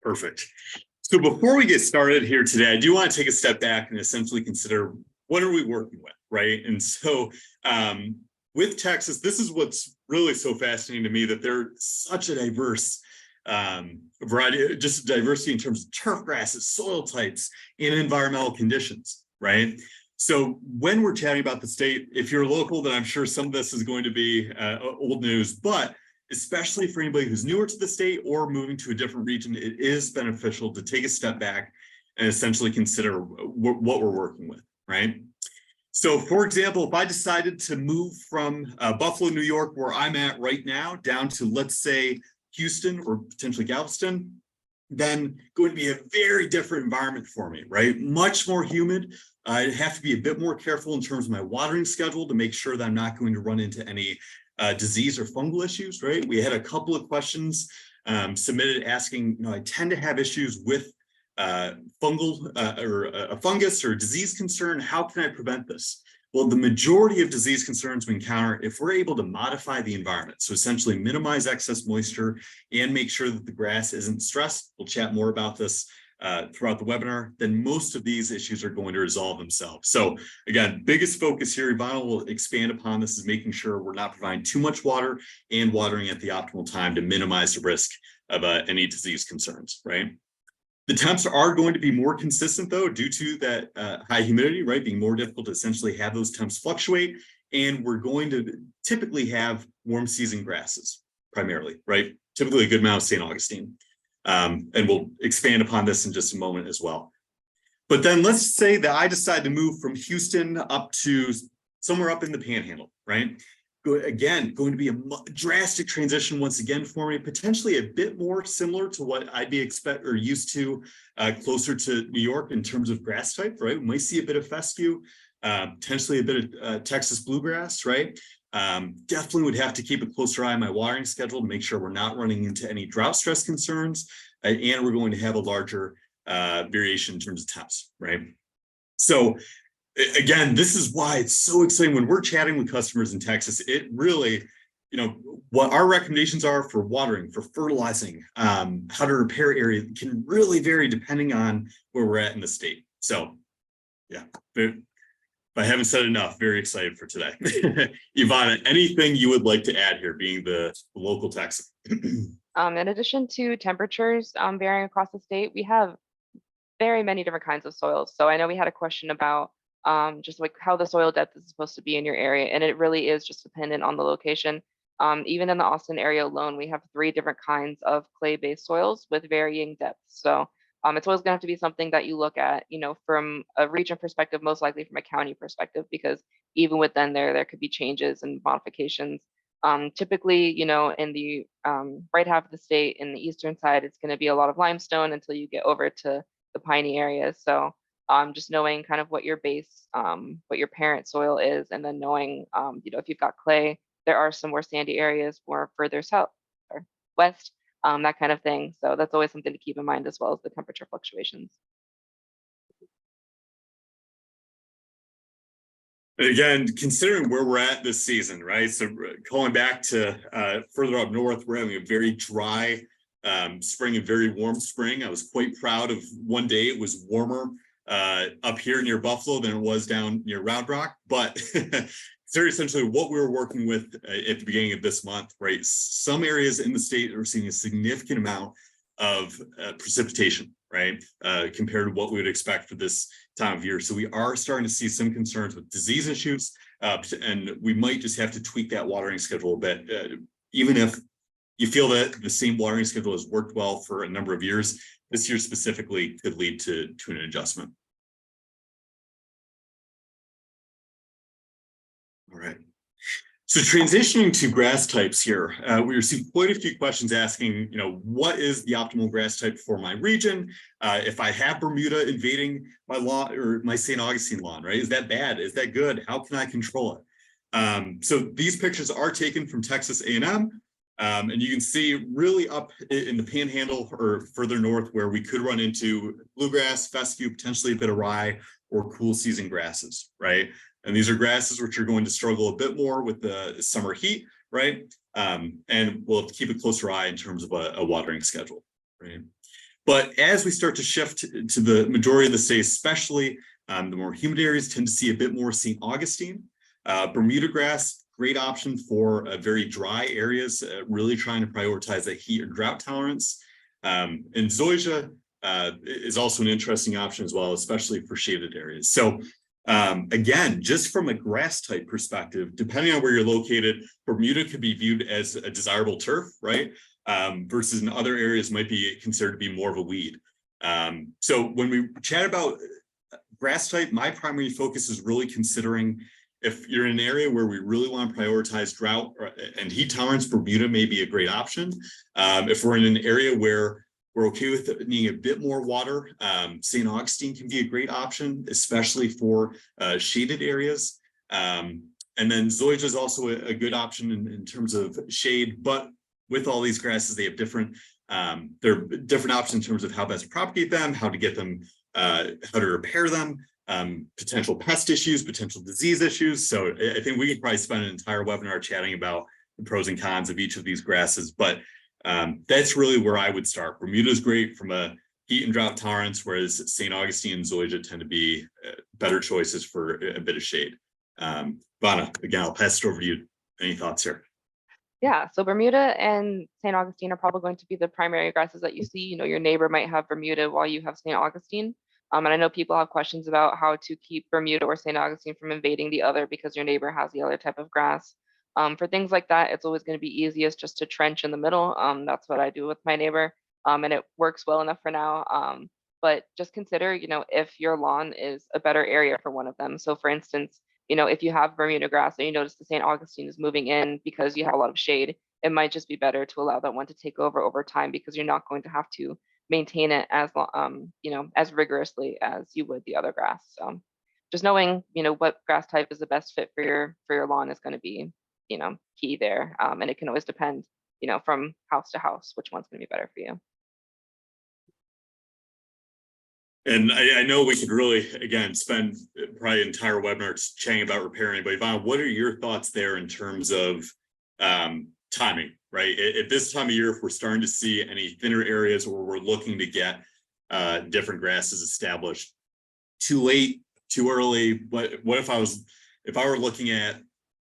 Perfect. So before we get started here today, I do want to take a step back and essentially consider what are we working with, right? And so with Texas, this is what's really so fascinating to me, that they're such a diverse variety, just diversity in terms of turf grasses, soil types, and environmental conditions, right? So when we're chatting about the state, if you're local, then I'm sure some of this is going to be old news, but especially for anybody who's newer to the state or moving to a different region, it is beneficial to take a step back and essentially consider what we're working with, right? So for example, if I decided to move from Buffalo, New York, where I'm at right now, down to, let's say, Houston or potentially Galveston, then going to be a very different environment for me, right? Much more humid. I'd have to be a bit more careful in terms of my watering schedule to make sure that I'm not going to run into any disease or fungal issues, right? We had a couple of questions submitted asking, I tend to have issues with fungal or a fungus or disease concern. How can I prevent this? Well, the majority of disease concerns we encounter, if we're able to modify the environment, so essentially minimize excess moisture and make sure that the grass isn't stressed, we'll chat more about this throughout the webinar, then most of these issues are going to resolve themselves. So again, biggest focus here, Ivana will expand upon this, is making sure we're not providing too much water and watering at the optimal time to minimize the risk of any disease concerns, right? The temps are going to be more consistent, though, due to that high humidity, right? Being more difficult to essentially have those temps fluctuate. And we're going to typically have warm season grasses primarily, right? Typically a good amount of St. Augustine. And we'll expand upon this in just a moment as well. But then let's say that I decide to move from Houston up to somewhere up in the Panhandle, right? Again, going to be a drastic transition once again for me, potentially a bit more similar to what I'd be used to closer to New York in terms of grass type, right? We might see a bit of fescue, potentially a bit of Texas bluegrass, right? Definitely would have to keep a closer eye on my watering schedule to make sure we're not running into any drought stress concerns, and we're going to have a larger variation in terms of temps, right? So again, this is why it's so exciting when we're chatting with customers in Texas. It really, what our recommendations are for watering, for fertilizing, how to repair area can really vary depending on where we're at in the state. So yeah, if I haven't said enough, very excited for today. Ivana, anything you would like to add here, being the local Texan? In addition to temperatures varying across the state, we have very many different kinds of soils. So I know we had a question about just like how the soil depth is supposed to be in your area, and it really is just dependent on the location. Even in the Austin area alone, we have 3 different kinds of clay-based soils with varying depths. So it's always going to have to be something that you look at, from a region perspective, most likely from a county perspective, because even within there could be changes and modifications. Typically, in the right half of the state, in the eastern side, it's going to be a lot of limestone until you get over to the piney areas. So just knowing kind of what your base, what your parent soil is, and then knowing, if you've got clay, there are some more sandy areas more further south or west, that kind of thing. So that's always something to keep in mind, as well as the temperature fluctuations. Again, considering where we're at this season, right? So going back to further up north, we're having a very dry spring and very warm spring. I was quite proud of one day it was warmer up here near Buffalo than it was down near Round Rock, but essentially what we were working with at the beginning of this month, right? Some areas in the state are seeing a significant amount of precipitation, right? Compared to what we would expect for this time of year. So we are starting to see some concerns with disease issues, and we might just have to tweak that watering schedule a bit. Even if you feel that the same watering schedule has worked well for a number of years, this year specifically could lead to an adjustment. All right. So transitioning to grass types here, we received quite a few questions asking, what is the optimal grass type for my region? If I have Bermuda invading my lawn or my St. Augustine lawn, right? Is that bad? Is that good? How can I control it? So these pictures are taken from Texas A&M. And you can see really up in the Panhandle or further north where we could run into bluegrass, fescue, potentially a bit of rye, or cool season grasses, right? And these are grasses which are going to struggle a bit more with the summer heat, right? And we'll have to keep a closer eye in terms of a watering schedule, right? But as we start to shift to the majority of the state, especially the more humid areas, tend to see a bit more St. Augustine. Bermuda grass, great option for very dry areas, really trying to prioritize that heat or drought tolerance. And zoysia is also an interesting option as well, especially for shaded areas. So again, just from a grass type perspective, depending on where you're located, Bermuda could be viewed as a desirable turf, right? Versus in other areas might be considered to be more of a weed. So when we chat about grass type, my primary focus is really considering if you're in an area where we really want to prioritize drought and heat tolerance, Bermuda may be a great option. If we're in an area where we're okay with needing a bit more water, St. Augustine can be a great option, especially for shaded areas. And then zoysia is also a good option in terms of shade, but with all these grasses, they have different options in terms of how best to propagate them, how to get them, how to repair them, potential pest issues, potential disease issues. So I think we could probably spend an entire webinar chatting about the pros and cons of each of these grasses, but that's really where I would start. Bermuda is great from a heat and drought tolerance, whereas St. Augustine and zoysia tend to be better choices for a bit of shade. Vana, again, I'll pass it over to you. Any thoughts here? Yeah, so Bermuda and St. Augustine are probably going to be the primary grasses that you see. You know, your neighbor might have Bermuda while you have St. Augustine. And I know people have questions about how to keep Bermuda or St. Augustine from invading the other because your neighbor has the other type of grass. For things like that, it's always going to be easiest just to trench in the middle. That's what I do with my neighbor, and it works well enough for now. But just consider, you know, if your lawn is a better area for one of them. So for instance, you know, if you have Bermuda grass and you notice the St. Augustine is moving in because you have a lot of shade, it might just be better to allow that one to take over time because you're not going to have to maintain it as you know, as rigorously as you would the other grass. So just knowing, you know, what grass type is the best fit for your lawn is going to be, you know, key there. And it can always depend, you know, from house to house, which one's going to be better for you. And I know we could really, again, spend probably an entire webinar chatting about repairing, but Yvonne, what are your thoughts there in terms of timing, right? At this time of year, if we're starting to see any thinner areas where we're looking to get different grasses established, too late, too early, what if I were looking at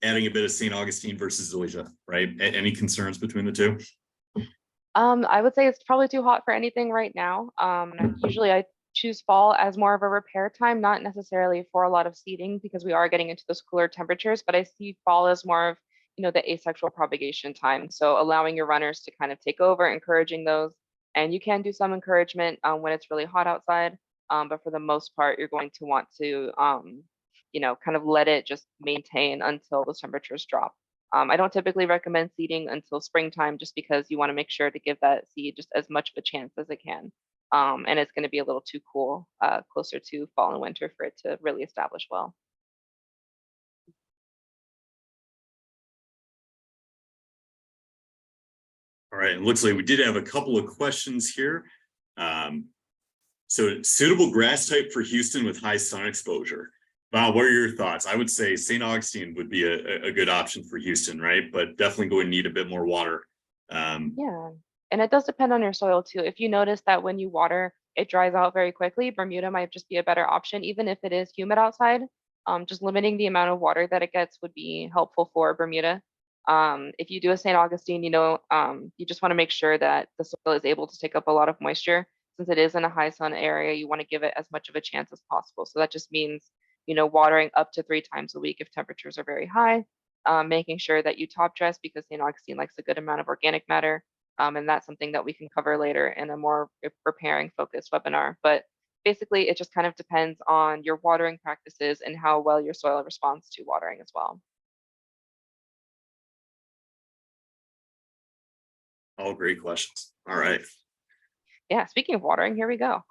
adding a bit of St. Augustine versus zoysia, right? Any concerns between the two? I would say it's probably too hot for anything right now. Usually I choose fall as more of a repair time, not necessarily for a lot of seeding because we are getting into those cooler temperatures, but I see fall as more of, you know, the asexual propagation time. So allowing your runners to kind of take over, encouraging those. And you can do some encouragement when it's really hot outside. But for the most part, you're going to want to, you know, kind of let it just maintain until those temperatures drop. I don't typically recommend seeding until springtime just because you want to make sure to give that seed just as much of a chance as it can. And it's going to be a little too cool closer to fall and winter for it to really establish well. All right, it looks like we did have a couple of questions here. So suitable grass type for Houston with high sun exposure. Wow, what are your thoughts? I would say St. Augustine would be a good option for Houston, right? But definitely going to need a bit more water. Yeah, and it does depend on your soil too. If you notice that when you water, it dries out very quickly, Bermuda might just be a better option, even if it is humid outside. Just limiting the amount of water that it gets would be helpful for Bermuda. If you do a St. Augustine, you know, you just want to make sure that the soil is able to take up a lot of moisture. Since it is in a high sun area, you want to give it as much of a chance as possible. So that just means, you know, watering up to 3 times a week if temperatures are very high, making sure that you top dress because St. Augustine likes a good amount of organic matter. And that's something that we can cover later in a more preparing focused webinar. But basically, it just kind of depends on your watering practices and how well your soil responds to watering as well. All great questions. All right. Yeah, speaking of watering, here we go.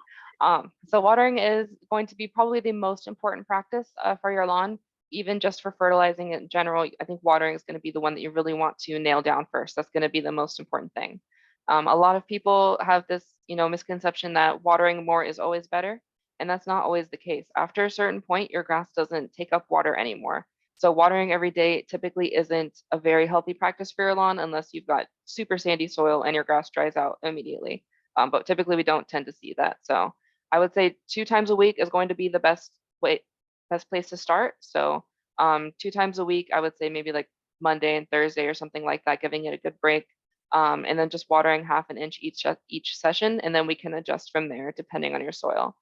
So watering is going to be probably the most important practice for your lawn, even just for fertilizing in general. I think watering is going to be the one that you really want to nail down first. That's going to be the most important thing. A lot of people have this, you know, misconception that watering more is always better, and that's not always the case. After a certain point, your grass doesn't take up water anymore. So watering every day typically isn't a very healthy practice for your lawn unless you've got super sandy soil and your grass dries out immediately. but typically we don't tend to see that. So I would say 2 times a week is going to be the best place to start. So 2 times a week, I would say maybe like Monday and Thursday or something like that, giving it a good break. And then just watering 1/2 inch each session, and then we can adjust from there depending on your soil.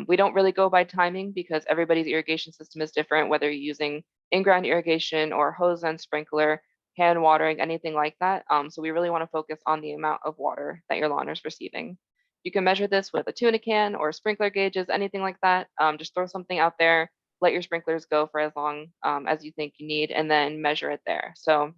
We don't really go by timing because everybody's irrigation system is different, whether you're using in-ground irrigation or hose and sprinkler, hand watering, anything like that. So we really want to focus on the amount of water that your lawn is receiving. You can measure this with a tuna can or sprinkler gauges, anything like that. Just throw something out there, let your sprinklers go for as long as you think you need, and then measure it there. So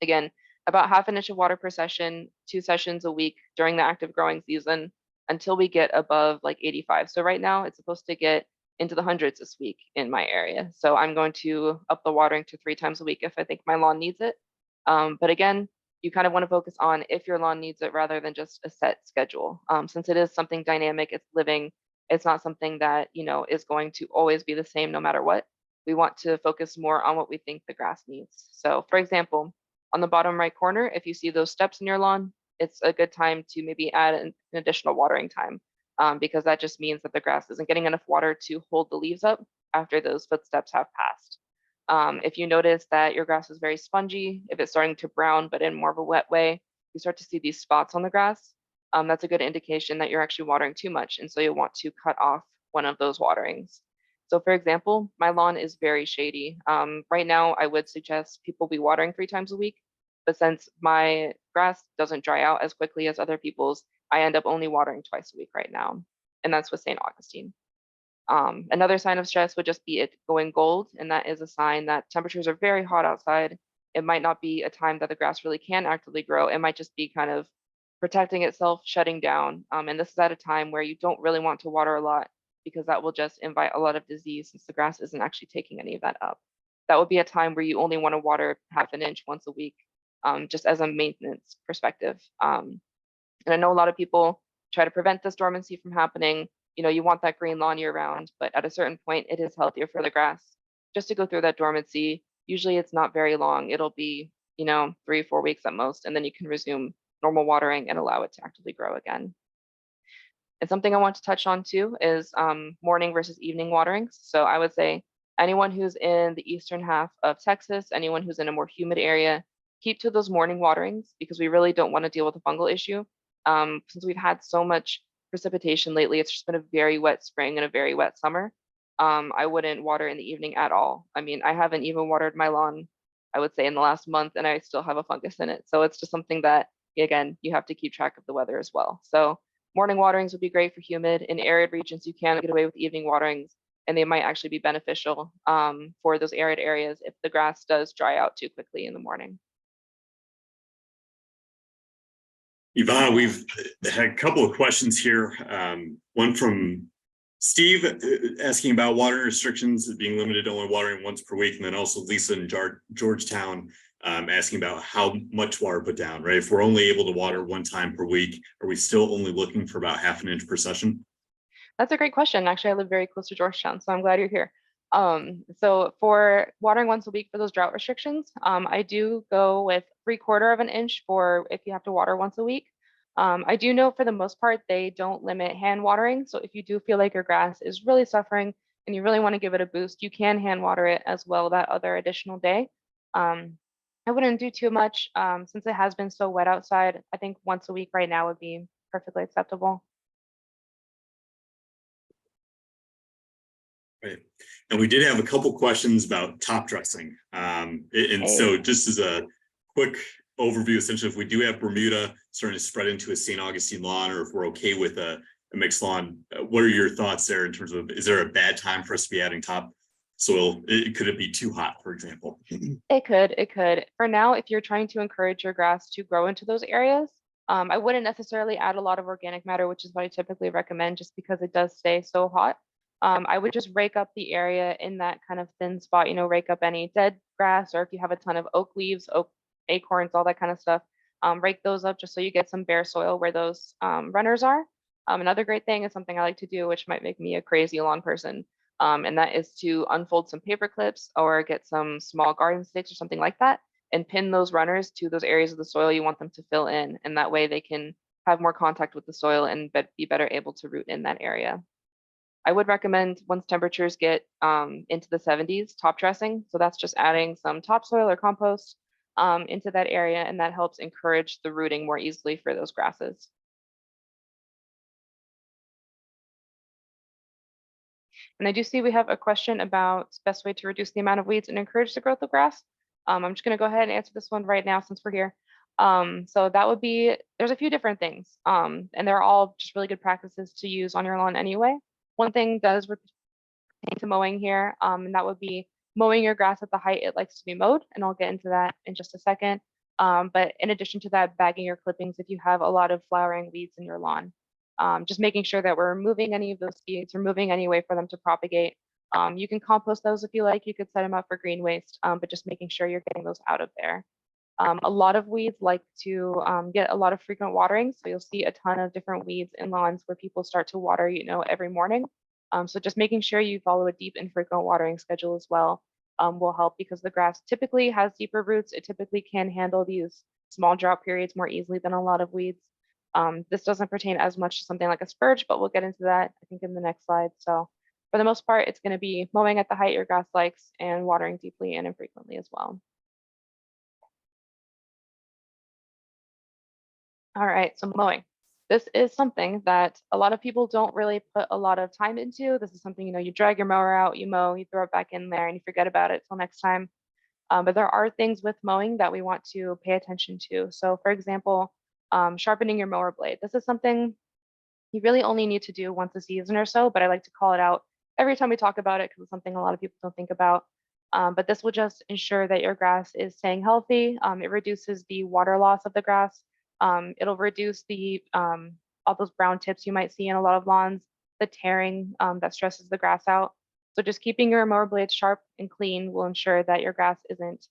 again, about 1/2 inch of water per session, 2 sessions a week during the active growing season until we get above like 85. So right now it's supposed to get into the hundreds this week in my area. So I'm going to up the watering to 3 times a week if I think my lawn needs it. But again, you kind of want to focus on if your lawn needs it rather than just a set schedule. Since it is something dynamic, it's living, it's not something that, is going to always be the same no matter what. We want to focus more on what we think the grass needs. So for example, on the bottom right corner, if you see those steps in your lawn, it's a good time to maybe add an additional watering time because that just means that the grass isn't getting enough water to hold the leaves up after those footsteps have passed. If you notice that your grass is very spongy, if it's starting to brown but in more of a wet way, you start to see these spots on the grass. That's a good indication that you're actually watering too much, and so you'll want to cut off one of those waterings. So for example, my lawn is very shady. Right now, I would suggest people be watering 3 times a week, but since my grass doesn't dry out as quickly as other people's, I end up only watering twice a week right now, and that's with St. Augustine. Another sign of stress would just be it going gold, and that is a sign that temperatures are very hot outside. It might not be a time that the grass really can actively grow. It might just be kind of protecting itself, shutting down. And this is at a time where you don't really want to water a lot because that will just invite a lot of disease since the grass isn't actually taking any of that up. That would be a time where you only want to water 1/2 inch once a week, just as a maintenance perspective. And I know a lot of people try to prevent this dormancy from happening. You want that green lawn year round, but at a certain point, it is healthier for the grass just to go through that dormancy. Usually it's not very long. It'll be, 3 or 4 weeks at most, and then you can resume normal watering and allow it to actively grow again. And something I want to touch on too is morning versus evening waterings. So I would say anyone who's in the eastern half of Texas, anyone who's in a more humid area, keep to those morning waterings because we really don't want to deal with a fungal issue. Since we've had so much precipitation lately, it's just been a very wet spring and a very wet summer. I wouldn't water in the evening at all. I mean, I haven't even watered my lawn, I would say, in the last month, and I still have a fungus in it. So it's just something that, again, you have to keep track of the weather as well. So morning waterings would be great for humid. In arid regions, you can get away with evening waterings, and they might actually be beneficial for those arid areas if the grass does dry out too quickly in the morning. Ivana, we've had a couple of questions here. One from Steve asking about watering restrictions being limited to only watering once per week, and then also Lisa in Georgetown asking about how much water put down, right? If we're only able to water 1 time per week, are we still only looking for about 1/2 inch per session? That's a great question. Actually, I live very close to Georgetown, so I'm glad you're here. So for watering once a week for those drought restrictions, I do go with 3/4 of an inch for if you have to water once a week. I do know for the most part, they don't limit hand watering. So if you do feel like your grass is really suffering and you really want to give it a boost, you can hand water it as well that other additional day. I wouldn't do too much since it has been so wet outside. I think once a week right now would be perfectly acceptable. Right. And we did have a couple questions about top dressing. So just as a quick overview, essentially, if we do have Bermuda starting to spread into a St. Augustine lawn, or if we're okay with a mixed lawn, what are your thoughts there in terms of, is there a bad time for us to be adding top soil? Could it be too hot, for example? It could. For now, if you're trying to encourage your grass to grow into those areas, I wouldn't necessarily add a lot of organic matter, which is what I typically recommend just because it does stay so hot. I would just rake up the area in that kind of thin spot, rake up any dead grass, or if you have a ton of oak leaves, oak acorns, all that kind of stuff, rake those up just so you get some bare soil where those runners are. Another great thing is something I like to do, which might make me a crazy lawn person, and that is to unfold some paper clips or get some small garden sticks or something like that and pin those runners to those areas of the soil you want them to fill in. And that way they can have more contact with the soil and be better able to root in that area. I would recommend once temperatures get into the 70s, top dressing. So that's just adding some topsoil or compost into that area, and that helps encourage the rooting more easily for those grasses. And I do see we have a question about best way to reduce the amount of weeds and encourage the growth of grass. I'm just going to go ahead and answer this one right now since we're here. So that would be, there's a few different things, and they're all just really good practices to use on your lawn anyway. One thing does pertain to mowing here, and that would be mowing your grass at the height it likes to be mowed, and I'll get into that in just a second. But in addition to that, bagging your clippings if you have a lot of flowering weeds in your lawn. Just making sure that we're removing any of those seeds, removing any way for them to propagate. You can compost those if you like, you could set them up for green waste, but just making sure you're getting those out of there. A lot of weeds like to get a lot of frequent watering. So you'll see a ton of different weeds in lawns where people start to water, every morning. So just making sure you follow a deep and frequent watering schedule as well will help, because the grass typically has deeper roots. It typically can handle these small drought periods more easily than a lot of weeds. This doesn't pertain as much to something like a spurge, but we'll get into that, I think, in the next slide. So for the most part, it's going to be mowing at the height your grass likes and watering deeply and infrequently as well. All right, so mowing. This is something that a lot of people don't really put a lot of time into. This is something, you drag your mower out, you mow, you throw it back in there, and you forget about it till next time. But there are things with mowing that we want to pay attention to. So for example, sharpening your mower blade. This is something you really only need to do once a season or so, but I like to call it out every time we talk about it because it's something a lot of people don't think about. But this will just ensure that your grass is staying healthy. It reduces the water loss of the grass. It'll reduce the all those brown tips you might see in a lot of lawns, the tearing that stresses the grass out. So just keeping your mower blades sharp and clean will ensure that your grass isn't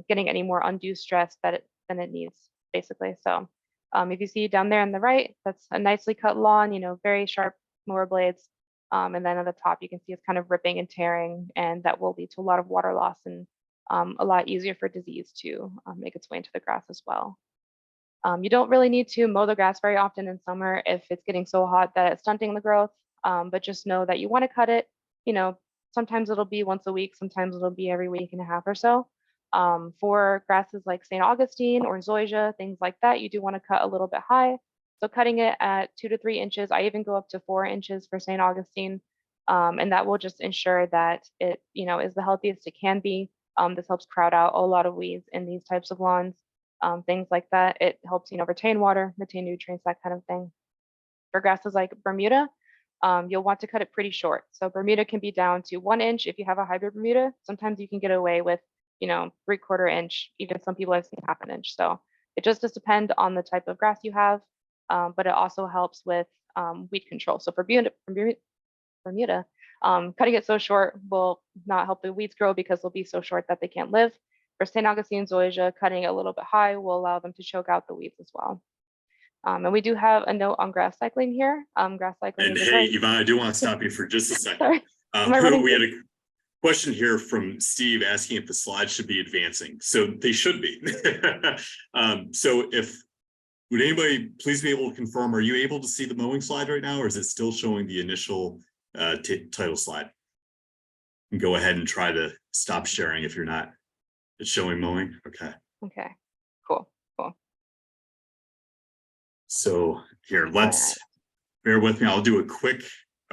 getting any more undue stress than it needs, basically. So if you see down there on the right, that's a nicely cut lawn, very sharp mower blades. And then at the top, you can see it's kind of ripping and tearing, and that will lead to a lot of water loss and a lot easier for disease to make its way into the grass as well. You don't really need to mow the grass very often in summer if it's getting so hot that it's stunting the growth, but just know that you want to cut it. Sometimes it'll be once a week, sometimes it'll be every week and a half or so. For grasses like St. Augustine or zoysia, things like that, you do want to cut a little bit high. So cutting it at 2 to 3 inches, I even go up to 4 inches for St. Augustine, and that will just ensure that it, is the healthiest it can be. This helps crowd out a lot of weeds in these types of lawns. Things like that. It helps, retain water, retain nutrients, that kind of thing. For grasses like Bermuda, you'll want to cut it pretty short. So Bermuda can be down to 1 inch if you have a hybrid Bermuda. Sometimes you can get away with, 3/4 inch, even some people have seen 1/2 inch. So it just does depend on the type of grass you have, but it also helps with weed control. So for Bermuda, cutting it so short will not help the weeds grow because they'll be so short that they can't live. For St. Augustine zoysia, cutting it a little bit high will allow them to choke out the weeds as well. And we do have a note on grass cycling here. Grass cycling. And hey, Yvonne, I do want to stop you for just a second. Sorry. We had a question here from Steve asking if the slides should be advancing. So they should be. So would anybody please be able to confirm, are you able to see the mowing slide right now, or is it still showing the initial title slide? And go ahead and try to stop sharing if you're not. It's showing mowing. Okay. Okay. Cool. So here, let's bear with me. I'll do a quick.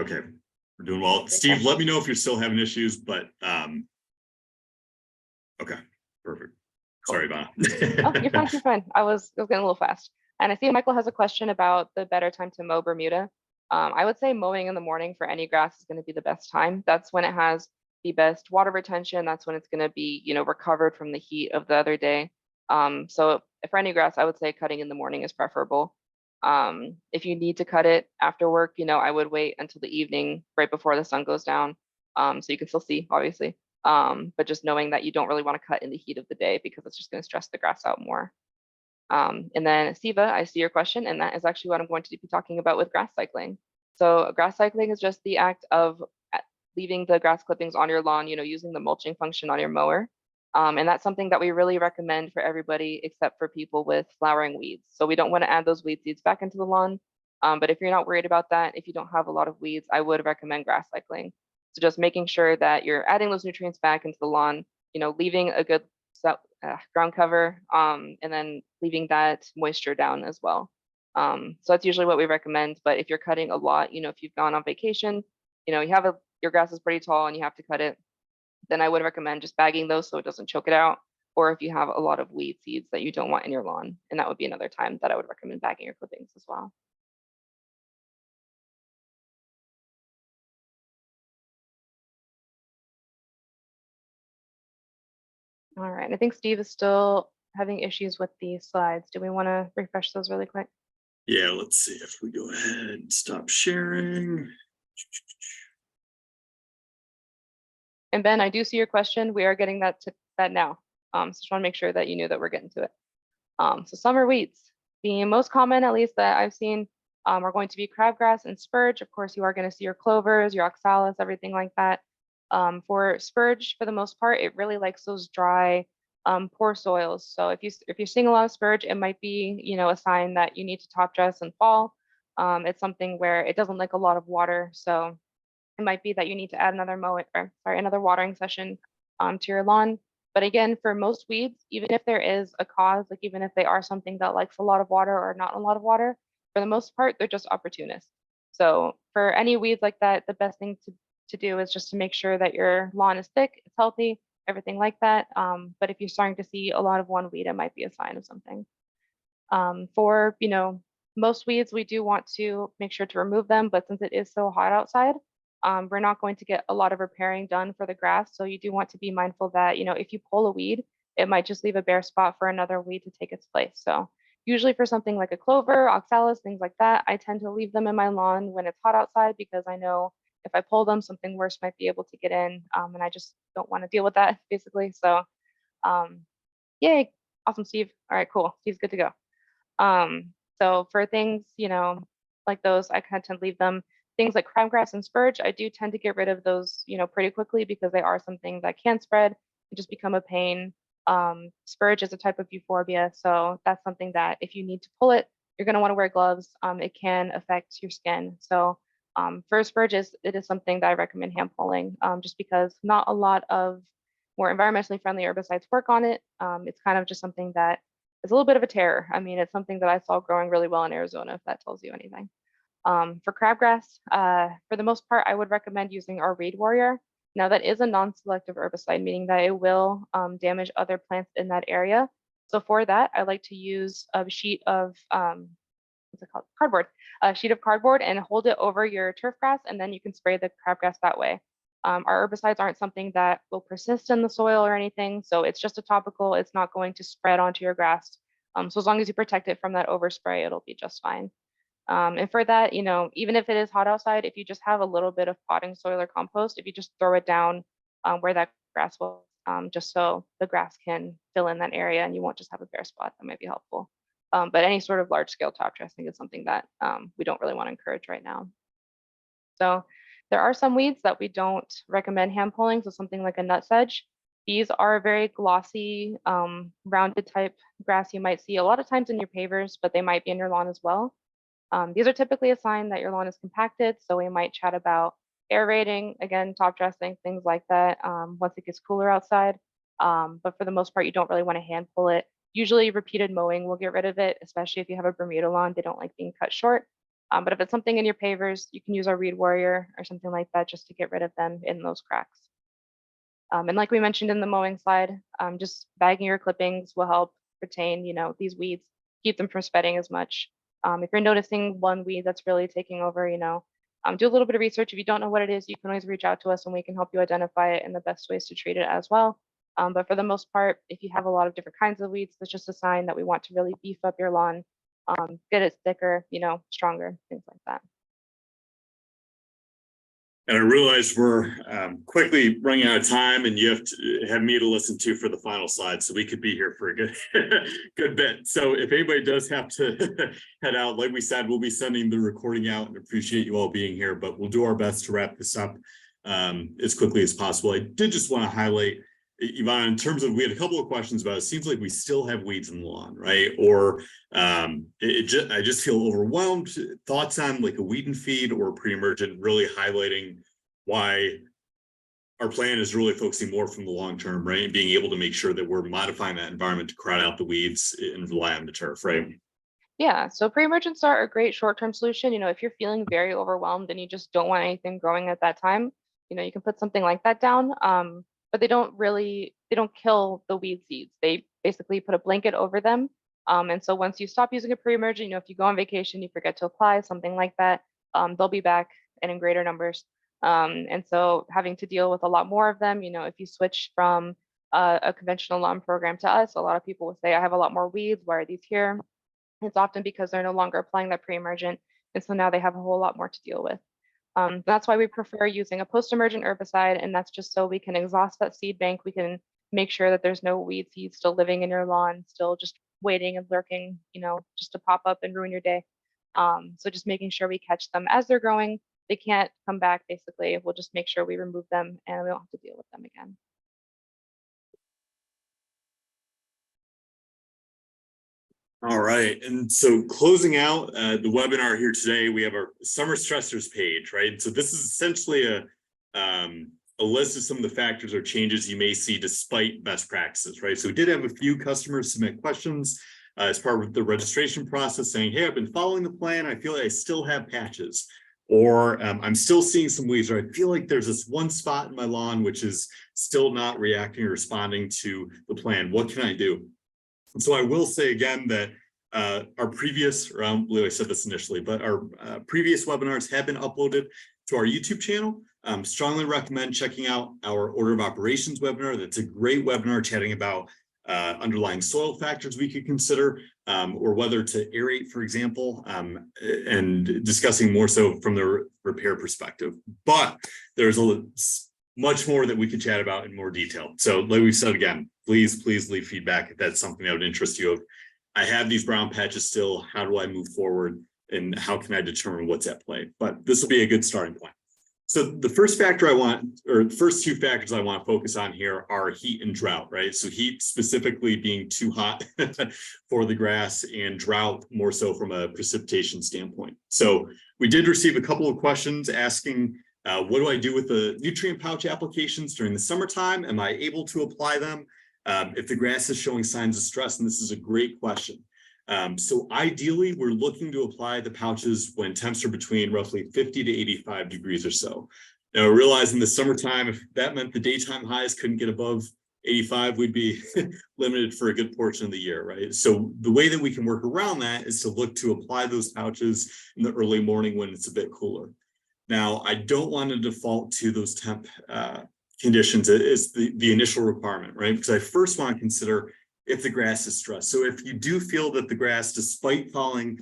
Okay, we're doing well. Steve, let me know if you're still having issues, but okay, perfect. Cool. Sorry, Ivana. Oh, you're fine. You're fine. I was getting a little fast. And I see Michael has a question about the better time to mow Bermuda. I would say mowing in the morning for any grass is going to be the best time. That's when it has the best water retention. That's when it's going to be, recovered from the heat of the other day. So for any grass, I would say cutting in the morning is preferable. If you need to cut it after work, I would wait until the evening right before the sun goes down. So you can still see, obviously. But just knowing that you don't really want to cut in the heat of the day because it's just going to stress the grass out more. And then Siva, I see your question, and that is actually what I'm going to be talking about with grass cycling. So grass cycling is just the act of leaving the grass clippings on your lawn, using the mulching function on your mower. And that's something that we really recommend for everybody except for people with flowering weeds. So we don't want to add those weed seeds back into the lawn. But if you're not worried about that, if you don't have a lot of weeds, I would recommend grass cycling. So just making sure that you're adding those nutrients back into the lawn, leaving a good ground cover, and then leaving that moisture down as well. So that's usually what we recommend. But if you're cutting a lot, if you've gone on vacation, your grass is pretty tall and you have to cut it, then I would recommend just bagging those so it doesn't choke it out. Or if you have a lot of weed seeds that you don't want in your lawn, and that would be another time that I would recommend bagging your clippings as well. All right, I think Steve is still having issues with the slides. Do we want to refresh those really quick? Yeah, let's see if we go ahead and stop sharing. And Ben, I do see your question. We are getting that now. So just want to make sure that you knew that we're getting to it. So summer weeds, the most common, at least that I've seen, are going to be crabgrass and spurge. Of course, you are going to see your clovers, your oxalis, everything like that. For spurge, for the most part, it really likes those dry, poor soils. So if you're seeing a lot of spurge, it might be, a sign that you need to top dress in fall. It's something where it doesn't like a lot of water, so it might be that you need to add another watering session to your lawn. But again, for most weeds, even if there is a cause, like even if they are something that likes a lot of water or not a lot of water, for the most part, they're just opportunists. So for any weeds like that, the best thing to do is just to make sure that your lawn is thick, it's healthy, everything like that. But if you're starting to see a lot of one weed, it might be a sign of something. For most weeds, we do want to make sure to remove them, but since it is so hot outside, we're not going to get a lot of repairing done for the grass. So you do want to be mindful that, if you pull a weed, it might just leave a bare spot for another weed to take its place. So usually for something like a clover, oxalis, things like that, I tend to leave them in my lawn when it's hot outside because I know if I pull them, something worse might be able to get in. And I just don't want to deal with that basically. So yay, awesome, Steve. All right, cool. Steve's good to go. So for things, like those, I kind of tend to leave them. Things like crabgrass and spurge, I do tend to get rid of those, pretty quickly because they are something that can spread and just become a pain. Spurge is a type of euphorbia, so that's something that if you need to pull it, you're going to want to wear gloves. It can affect your skin. So for spurges, it is something that I recommend hand pulling, just because not a lot of more environmentally friendly herbicides work on it. It's kind of just something that is a little bit of a terror. I mean, it's something that I saw growing really well in Arizona, if that tells you anything. For crabgrass, for the most part, I would recommend using our Reed Warrior. Now, that is a non-selective herbicide, meaning that it will damage other plants in that area. So for that, I like to use a sheet of, what's it called? Cardboard. A sheet of cardboard and hold it over your turf grass, and then you can spray the crabgrass that way. Our herbicides aren't something that will persist in the soil or anything, so it's just a topical. It's not going to spread onto your grass. So as long as you protect it from that overspray, it'll be just fine. And for that, even if it is hot outside, if you just have a little bit of potting soil or compost, if you just throw it down where that grass was, just so the grass can fill in that area and you won't just have a bare spot, that might be helpful. But any sort of large scale top dressing is something that we don't really want to encourage right now. So there are some weeds that we don't recommend hand pulling. So something like a nutsedge. These are very glossy, rounded type grass you might see a lot of times in your pavers, but they might be in your lawn as well. These are typically a sign that your lawn is compacted, so we might chat about aerating, again, top dressing, things like that, once it gets cooler outside. But for the most part, you don't really want to hand pull it. Usually repeated mowing will get rid of it, especially if you have a Bermuda lawn. They don't like being cut short. But if it's something in your pavers, you can use our Reed Warrior or something like that just to get rid of them in those cracks. And like we mentioned in the mowing slide, just bagging your clippings will help retain, these weeds, keep them from spreading as much. If you're noticing one weed that's really taking over, do a little bit of research. If you don't know what it is, you can always reach out to us and we can help you identify it and the best ways to treat it as well. But for the most part, if you have a lot of different kinds of weeds, that's just a sign that we want to really beef up your lawn, get it thicker, stronger, things like that. And I realize we're quickly running out of time, and you have to have me to listen to for the final slide, so we could be here for a good bit. So if anybody does have to head out, like we said, we'll be sending the recording out and appreciate you all being here, but we'll do our best to wrap this up as quickly as possible. I did just want to highlight Ivana, in terms of, we had a couple of questions about, it seems like we still have weeds in the lawn, right? Or I just feel overwhelmed. Thoughts on like a weed and feed or pre-emergent, really highlighting why our plan is really focusing more from the long term, right? And being able to make sure that we're modifying that environment to crowd out the weeds and rely on the turf, right? Yeah, so pre-emergents are a great short-term solution. If you're feeling very overwhelmed and you just don't want anything growing at that time, you can put something like that down. But they don't kill the weed seeds. They basically put a blanket over them. And so once you stop using a pre-emergent, if you go on vacation, you forget to apply something like that, they'll be back and in greater numbers. And so having to deal with a lot more of them, if you switch from a conventional lawn program to us, a lot of people will say, I have a lot more weeds. Why are these here? It's often because they're no longer applying that pre-emergent, and so now they have a whole lot more to deal with. That's why we prefer using a post-emergent herbicide, and that's just so we can exhaust that seed bank. We can make sure that there's no weed seeds still living in your lawn, still just waiting and lurking, just to pop up and ruin your day. So just making sure we catch them as they're growing. They can't come back, basically. We'll just make sure we remove them and we don't have to deal with them again. All right. And so closing out the webinar here today, we have our summer stressors page, right? So this is essentially a list of some of the factors or changes you may see despite best practices, right? So we did have a few customers submit questions as part of the registration process saying, hey, I've been following the plan. I feel like I still have patches, or I'm still seeing some weeds, or I feel like there's this one spot in my lawn which is still not reacting or responding to the plan. What can I do? And so I will say again that our previous, or I don't believe I said this initially, but our previous webinars have been uploaded to our YouTube channel. Strongly recommend checking out our order of operations webinar. That's a great webinar chatting about underlying soil factors we could consider, or whether to aerate, for example, and discussing more so from the repair perspective. But there's much more that we could chat about in more detail. So like we said again, please leave feedback if that's something that would interest you. I have these brown patches still, how do I move forward and how can I determine what's at play? But this will be a good starting point. So the first factor the first two factors I want to focus on here are heat and drought, right? So heat specifically being too hot for the grass, and drought more so from a precipitation standpoint. So we did receive a couple of questions asking, what do I do with the nutrient pouch applications during the summertime? Am I able to apply them if the grass is showing signs of stress? And this is a great question. So ideally, we're looking to apply the pouches when temps are between roughly 50 to 85 degrees or so. Now, realizing in the summertime, if that meant the daytime highs couldn't get above 85, we'd be limited for a good portion of the year, right? So the way that we can work around that is to look to apply those pouches in the early morning when it's a bit cooler. Now, I don't want to default to those temp conditions as the initial requirement, right? Because I first want to consider if the grass is stressed. So if you do feel that the grass, despite following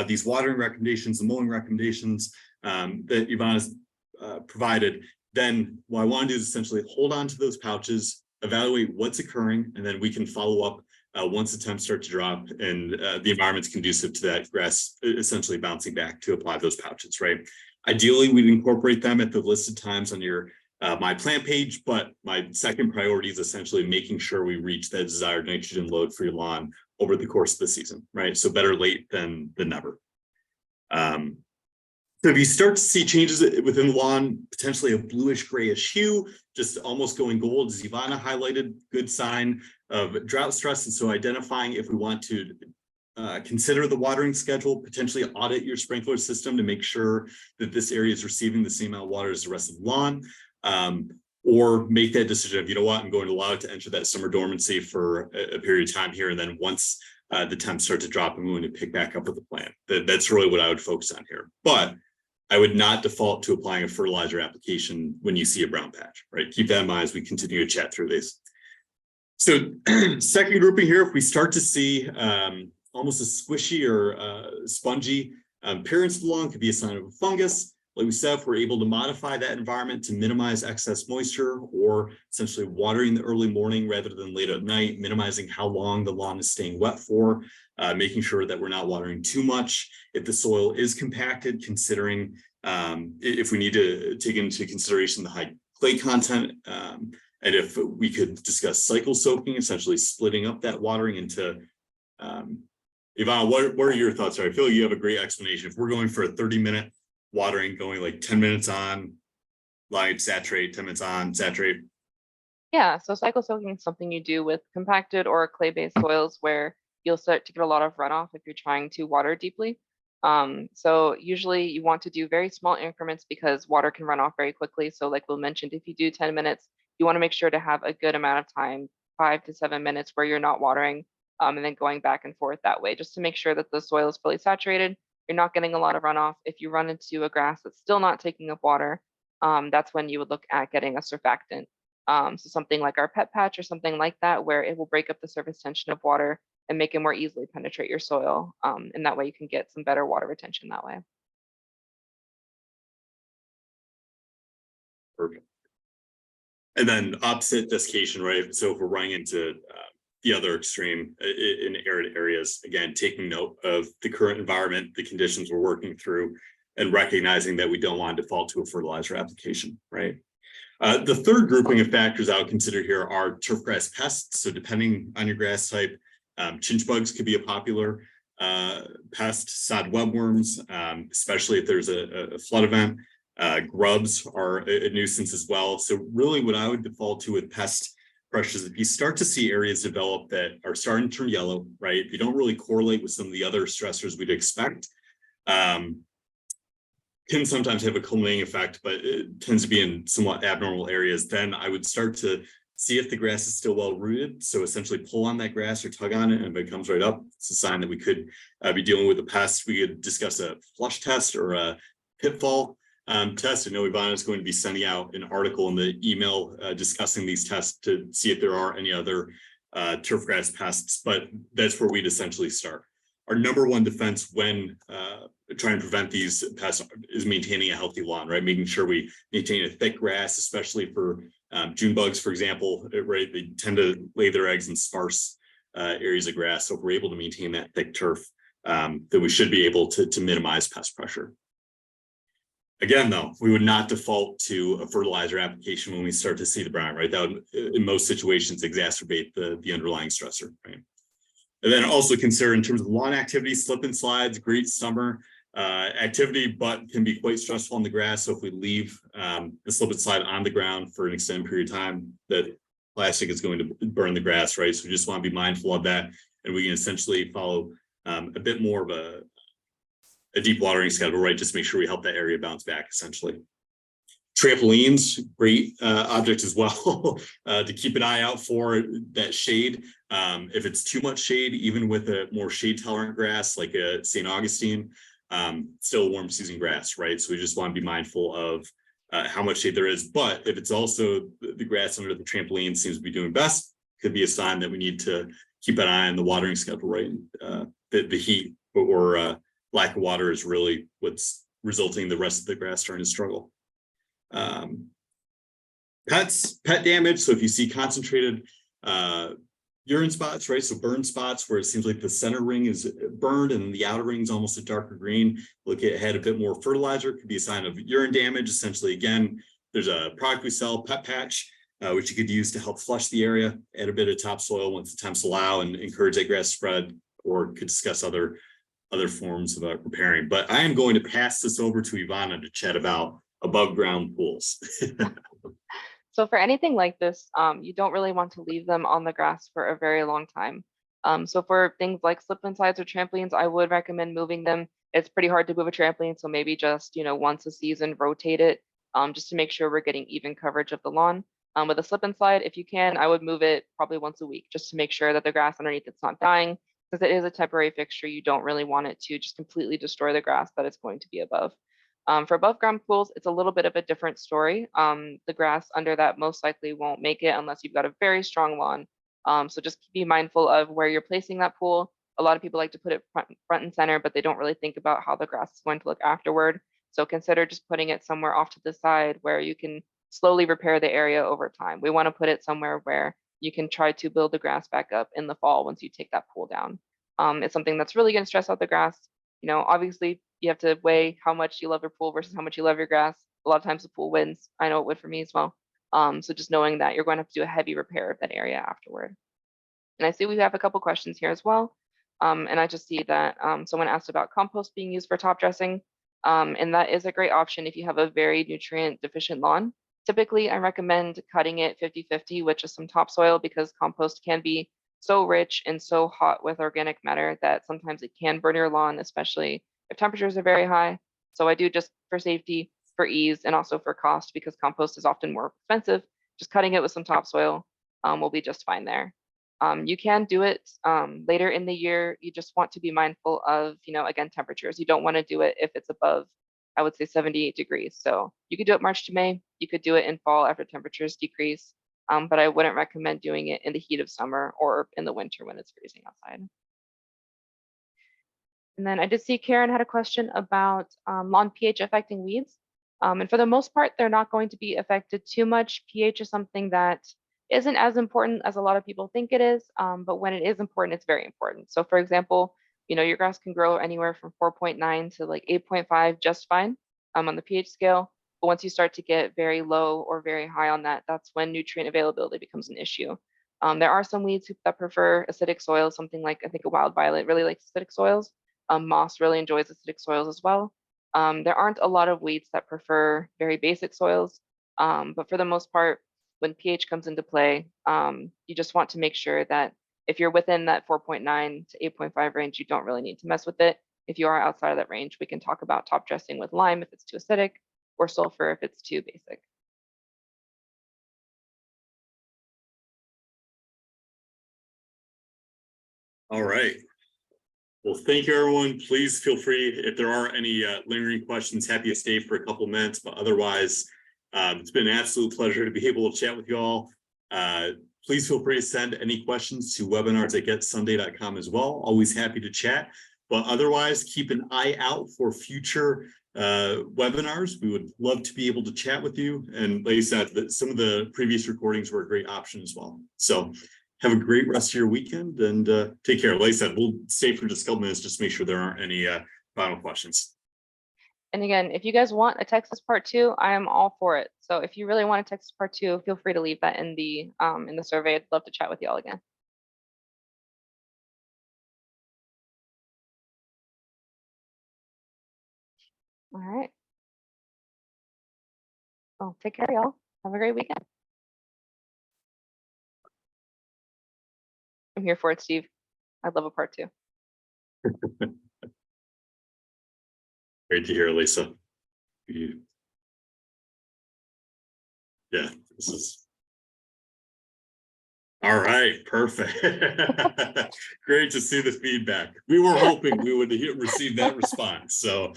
these watering recommendations, the mowing recommendations that Ivana's provided, then what I want to do is essentially hold on to those pouches, evaluate what's occurring, and then we can follow up once the temps start to drop and the environment's conducive to that grass essentially bouncing back to apply those pouches, right? Ideally, we'd incorporate them at the listed times on your my plant page, but my second priority is essentially making sure we reach that desired nitrogen load for your lawn over the course of the season, right? So better late than never. So if you start to see changes within the lawn, potentially a bluish grayish hue, just almost going gold, as Ivana highlighted, good sign of drought stress. And so identifying if we want to consider the watering schedule, potentially audit your sprinkler system to make sure that this area is receiving the same amount of water as the rest of the lawn, or make that decision of, you know what, I'm going to allow it to enter that summer dormancy for a period of time here. And then once the temps start to drop, I'm going to pick back up with the plant. That's really what I would focus on here. But I would not default to applying a fertilizer application when you see a brown patch, right? Keep that in mind as we continue to chat through these. So second grouping here, if we start to see almost a squishy or spongy appearance of the lawn, could be a sign of a fungus. Like we said, if we're able to modify that environment to minimize excess moisture, or essentially watering the early morning rather than late at night, minimizing how long the lawn is staying wet for, making sure that we're not watering too much. If the soil is compacted, considering if we need to take into consideration the high clay content, And if we could discuss cycle soaking, essentially splitting up that watering into, Ivana, what are your thoughts? I feel like you have a great explanation. If we're going for a 30-minute watering, going like 10 minutes on, light, saturate, 10 minutes on, saturate. Yeah, so cycle soaking is something you do with compacted or clay-based soils where you'll start to get a lot of runoff if you're trying to water deeply. So usually you want to do very small increments because water can run off very quickly. So like Will mentioned, if you do 10 minutes, you want to make sure to have a good amount of time, 5 to 7 minutes where you're not watering, and then going back and forth that way, just to make sure that the soil is fully saturated. You're not getting a lot of runoff. If you run into a grass that's still not taking up water, that's when you would look at getting a surfactant. So something like our pet patch or something like that, where it will break up the surface tension of water and make it more easily penetrate your soil. And that way you can get some better water retention that way. Perfect. And then opposite desiccation, right? So if we're running into the other extreme in arid areas, again, taking note of the current environment, the conditions we're working through, and recognizing that we don't want to default to a fertilizer application, right? The third grouping of factors I would consider here are turfgrass pests. So depending on your grass type, chinch bugs could be a popular pest, sod webworms, especially if there's a flood event. Grubs are a nuisance as well. So really what I would default to with pest pressures, if you start to see areas develop that are starting to turn yellow, right? They don't really correlate with some of the other stressors we'd expect. Can sometimes have a culminating effect, but it tends to be in somewhat abnormal areas. Then I would start to see if the grass is still well rooted. So essentially pull on that grass or tug on it, and if it comes right up, it's a sign that we could be dealing with a pest. We could discuss a flush test or a pitfall test. I know Ivana is going to be sending out an article in the email discussing these tests to see if there are any other turfgrass pests, but that's where we'd essentially start. Our number one defense when trying to prevent these pests is maintaining a healthy lawn, right? Making sure we maintain a thick grass, especially for June bugs, for example, right? They tend to lay their eggs in sparse areas of grass. So if we're able to maintain that thick turf, then we should be able to minimize pest pressure. Again, though, we would not default to a fertilizer application when we start to see the brown, right? That would, in most situations, exacerbate the underlying stressor, right? And then also consider in terms of lawn activity, slip and slides, great summer activity, but can be quite stressful on the grass. So if we leave the slip and slide on the ground for an extended period of time, that plastic is going to burn the grass, right? So we just want to be mindful of that. And we can essentially follow a bit more of a deep watering schedule, right? Just make sure we help that area bounce back, essentially. Trampolines, great object as well to keep an eye out for that shade. If it's too much shade, even with a more shade tolerant grass like a St. Augustine, still a warm season grass, right? So we just want to be mindful of how much shade there is. But if it's also the grass under the trampoline seems to be doing best, could be a sign that we need to keep an eye on the watering schedule, right? The heat or lack of water is really what's resulting in the rest of the grass starting to struggle. Pet damage. So if you see concentrated urine spots, right? So burn spots where it seems like the center ring is burned and the outer ring is almost a darker green. Look at had a bit more fertilizer, could be a sign of urine damage. Essentially, again, there's a product we sell, Pet Patch, which you could use to help flush the area, add a bit of topsoil once the temps allow and encourage that grass spread, or could discuss other forms of repairing. But I am going to pass this over to Ivana to chat about above ground pools. So for anything like this, you don't really want to leave them on the grass for a very long time. So for things like slip and slides or trampolines, I would recommend moving them. It's pretty hard to move a trampoline, so maybe just, once a season, rotate it, just to make sure we're getting even coverage of the lawn. With a slip and slide, if you can, I would move it probably once a week, just to make sure that the grass underneath it's not dying, because it is a temporary fixture. You don't really want it to just completely destroy the grass that it's going to be above. For above ground pools, it's a little bit of a different story. The grass under that most likely won't make it unless you've got a very strong lawn. So just be mindful of where you're placing that pool. A lot of people like to put it front and center, but they don't really think about how the grass is going to look afterward. So consider just putting it somewhere off to the side where you can slowly repair the area over time. We want to put it somewhere where you can try to build the grass back up in the fall once you take that pool down. It's something that's really going to stress out the grass. Obviously you have to weigh how much you love your pool versus how much you love your grass. A lot of times the pool wins. I know it would for me as well. So just knowing that you're going to have to do a heavy repair of that area afterward. And I see we have a couple questions here as well. And I just see that someone asked about compost being used for top dressing. And that is a great option if you have a very nutrient deficient lawn. Typically, I recommend cutting it 50-50 with just some topsoil because compost can be so rich and so hot with organic matter that sometimes it can burn your lawn, especially if temperatures are very high. So I do, just for safety, for ease, and also for cost, because compost is often more expensive, just cutting it with some topsoil will be just fine there. You can do it later in the year. You just want to be mindful of, again, temperatures. You don't want to do it if it's above, I would say, 78 degrees. So you could do it March to May. You could do it in fall after temperatures decrease. But I wouldn't recommend doing it in the heat of summer or in the winter when it's freezing outside. And then I did see Karen had a question about lawn pH affecting weeds. And for the most part, they're not going to be affected too much. pH is something that isn't as important as a lot of people think it is, but when it is important, it's very important. So for example, your grass can grow anywhere from 4.9 to like 8.5 just fine on the pH scale. But once you start to get very low or very high on that, that's when nutrient availability becomes an issue. There are some weeds that prefer acidic soils, something like, I think, a wild violet really likes acidic soils. Moss really enjoys acidic soils as well. There aren't a lot of weeds that prefer very basic soils, but for the most part, when pH comes into play, you just want to make sure that if you're within that 4.9 to 8.5 range, you don't really need to mess with it. If you are outside of that range, we can talk about top dressing with lime if it's too acidic, or sulfur if it's too basic. All right. Well, thank you, everyone. Please feel free, if there are any lingering questions, happy to stay for a couple minutes, but otherwise, it's been an absolute pleasure to be able to chat with you all. Please feel free to send any questions to webinars@getsunday.com as well. Always happy to chat, but otherwise, keep an eye out for future webinars. We would love to be able to chat with you. And like I said, some of the previous recordings were a great option as well. So have a great rest of your weekend and take care. Like I said, we'll stay for just a couple minutes just to make sure there aren't any final questions. And again, if you guys want a Texas part 2, I am all for it. So if you really want a Texas part 2, feel free to leave that in the survey. I'd love to chat with you all again. All right. Well, take care, y'all. Have a great weekend. I'm here for it, Steve. I'd love a part 2. Great to hear, Lisa. Yeah, this is all right. Perfect. Great to see the feedback. We were hoping we would receive that response. So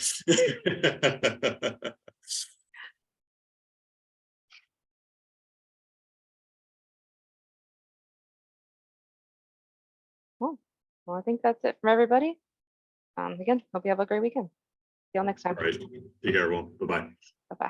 Cool. Well, I think that's it from everybody. Again, hope you have a great weekend. See y'all next time. all right. Take care, everyone. Bye-bye.